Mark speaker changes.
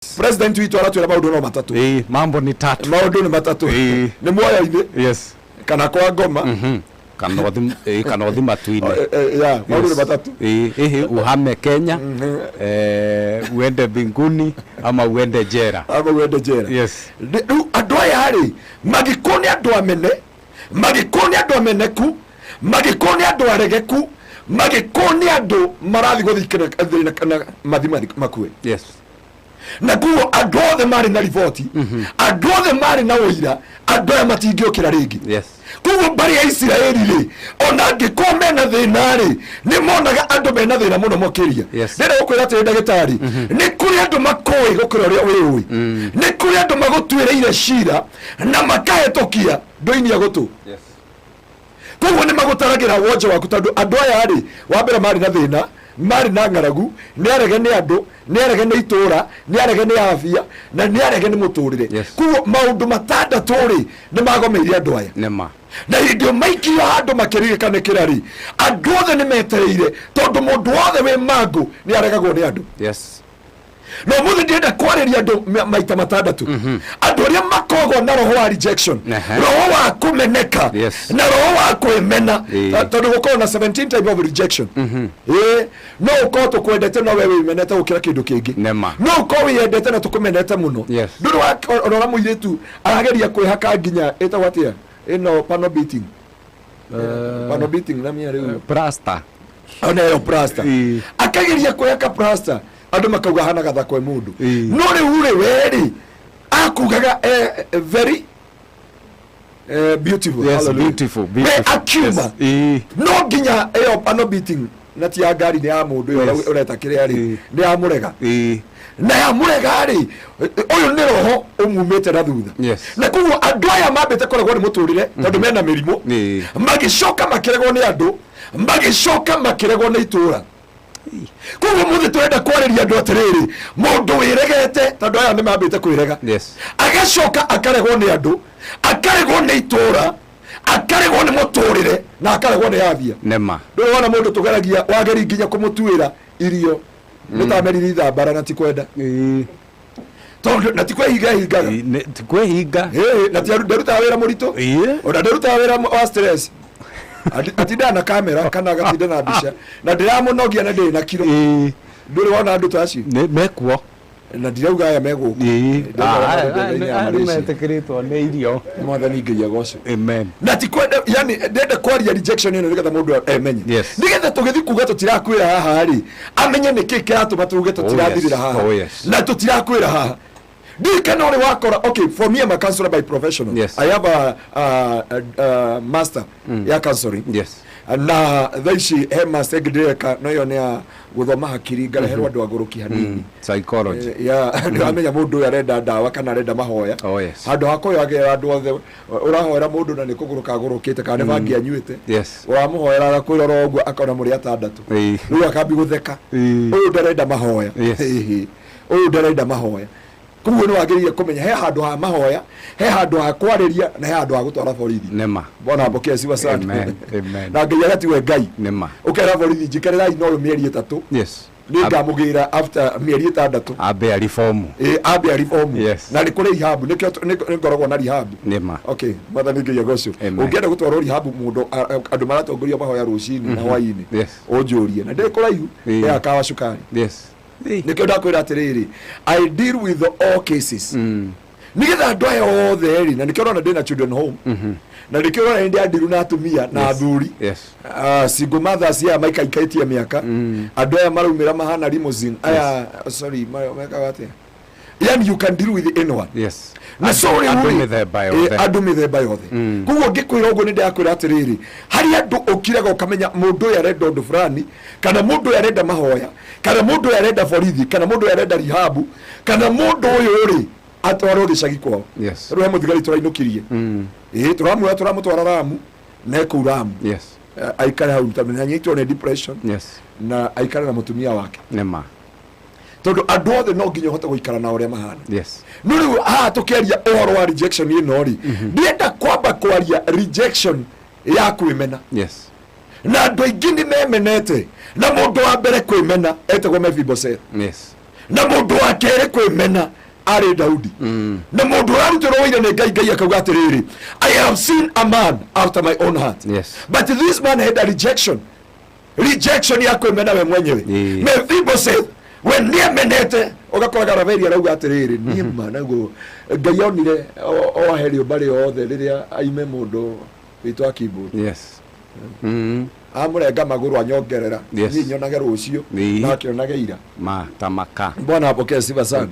Speaker 1: President witu aratwira maundu no matatu.
Speaker 2: Mambo ni tatu.
Speaker 1: Maundu ni matatu. Ni moya ine.
Speaker 2: Yes.
Speaker 1: Kana kwa ngoma.
Speaker 2: Kanothi matuine.
Speaker 1: Yeah, maundu ni matatu.
Speaker 2: Uhame Kenya. Uende mbinguni ama uende jera.
Speaker 1: Yes. Andu aya hari magikoni andu amene, magikoni andu ameneku, magikoni andu aregeku, magikoni andu marathi guthikira kana mathima makue.
Speaker 2: Yes.
Speaker 1: Na kuo andu othe mari na riboti, andu othe mari na uira, andu aya matingiokira ringi.
Speaker 2: Yes.
Speaker 1: Kuo bari ya Israeli ri ona ngikome na thina ri ni monaga andu mena thina muno mokiria. Ndira gukwira ati ndagitari ni kuri andu makoi gukira uri uri ni kuri andu magutwireire shira na makahetokia ndoini agutu.
Speaker 2: Yes.
Speaker 1: Kuo ni magutaragira wonje waku tondu andu aya ri wambere mari na thina mari na ngaragu ni arege ni andu ni arege ni itura ni arege ni afia na ni arege ni muturire. Kuo maundu matandatu ri ni magomeire andu aya
Speaker 2: Nema.
Speaker 1: Na hindio maikio handu makirikanekira ri andu othe ni metereire tondu mundu othe we mangu ni aregagwo ni andu.
Speaker 2: Yes.
Speaker 1: No muthi ndienda kwariria andu maita matandatu andu aria makoragwo na roho wa rejection, roho wa kumeneka na roho wa kwimena tondu gukorwo na 17 type of rejection. No ukorwo tukwendete no wewe imenete gukira kindu kingi, no ukorwo wiyendete na tukumenete muno. Ndu rora muiritu arageria kwihaka nginya etagwo atia ino pano beating na mia riu
Speaker 2: Prasta
Speaker 1: ona yo prasta akageria kwihaka prasta andu makauga hana gathako e mundu no riu ri weri akugaga very beautiful.
Speaker 2: Yes, beautiful.
Speaker 1: Akuma no nginya yo pano beating na ti ya ngari ni ya mundu yo ureta kiria ri ni ya murega na ya murega ri uyu ni roho umumete na thutha. Na kuo andu aya mambete koragwo ni muturire tondu mena mirimo magicoka makiregwo ni andu magicoka makiregwo ni itura. Kuo muthi twenda kwariria andu atiriri mundu wiregete tondu aya ni mambete kwirega agacoka akaregwo ni andu akaregwo ni itura akaregwo ni muturire na akaregwo ni afia.
Speaker 2: Nema
Speaker 1: Ndona mundu tugeragia wageri nginya kumutwira irio nitameriri thambara na tikwenda tondu na tikwehiga na tiaruta wira murito ona ndaruta wira wa stress atinda na kamera kana gatinda na mbica na ndiramunogia na ndina kiro nduri wona andu taci
Speaker 2: mekuo
Speaker 1: na ndirauga aya meguku
Speaker 2: metekiritwo ni irio
Speaker 1: mwathani ngai agoco.
Speaker 2: Amen.
Speaker 1: Na tikwenda yani ndenda kwaria rejection ino nigetha mundu emenye nigetha tugithi kuga tutirakwira haha ri amenye niki kiratuma tuge tutirathirira haha na tutirakwira haha dikana uri wakora. Okay, for me I'm a counselor by professional. I have a master ya counseling. Na thaici he master ngireka no yo ne guthoma hakiri ngareherwo andu aguruki hanini
Speaker 2: psychology
Speaker 1: ni amenya mundu arenda ndawa kana arenda mahoya handu hakoyo agera andu othe urahoera mundu na nikuguruka agurukite kana bangi anyuite uramuhoera arakwira roguo akona muri atandatu riu akambi gutheka uyu ndarenda mahoya uyu ndarenda mahoya. Kuo ni wagiriye kumenya he handu ha mahoya, he handu ha kwariria na he handu ha gutwara borithi.
Speaker 2: Nema
Speaker 1: bona mboke siwa sana.
Speaker 2: Amen.
Speaker 1: Na ngai agatiwe ngai
Speaker 2: nema
Speaker 1: ukera borithi njikarira ino mieri 3 ni ngamugira after mieri 6
Speaker 2: abe reform
Speaker 1: abe reform na ni kuri rehab ni ngorogwo na rehab.
Speaker 2: Nema
Speaker 1: okay mother ni ngai agocio ungienda gutwara rehab mundu andu maratongoria mahoya rucini na hwaini unjurie na ndikora ihu ya akawa cukari. Nikio ndakwira atiriri I deal with all cases nigetha andu aya othe ri na nikio rona ndina children home na nikio rona ndi andiru na atumia na athuri single mothers ya maikaikaitie miaka andu aya marumira mahana limousine aya sorry meka wate yani you can deal with anyone. Na sorry andu mithemba yothe kuo ngikwira uguo ni ndakwira atiriri hari andu ukiraga ukamenya mundu ya renda undu fulani kana mundu ya renda mahoya kana mundu ya renda borithi kana mundu ya renda rihabu kana mundu uyu ri atwaro gicagi kwao. Rwe muthigari turainukirie turamutwara Ramu na Kuramu aikara hau mtamenya nyitwo ni depression na aikara na mutumia wake.
Speaker 2: Nema
Speaker 1: tondu andu othe no nginya hote guikara na uria mahana. No riu tukiaria uhoro wa rejection ino ri ndienda kwamba kwaria rejection ya kwimena. Na andu aingi ni memenete na mundu wa mbere kwimena etagwo Mephibosheth. na mundu wa kere kwimena ari Daudi na mundu rarutirwo wira ni Ngai akauga atiriri I have seen a man after my own heart.
Speaker 2: Yes.
Speaker 1: But this man had a rejection ya kwimena we mwenyewe. Mephibosheth when niye menete ugakoraga Raveri arauga atiriri niye manago Ngai onire o aherio bari othe riria aime mundu witwa keyboard.
Speaker 2: Yes.
Speaker 1: Amurenga maguru anyongerera
Speaker 2: Yes.
Speaker 1: ni nyonage rucio na kionage ira
Speaker 2: Matamaka.
Speaker 1: Bwana apokee sifa sana.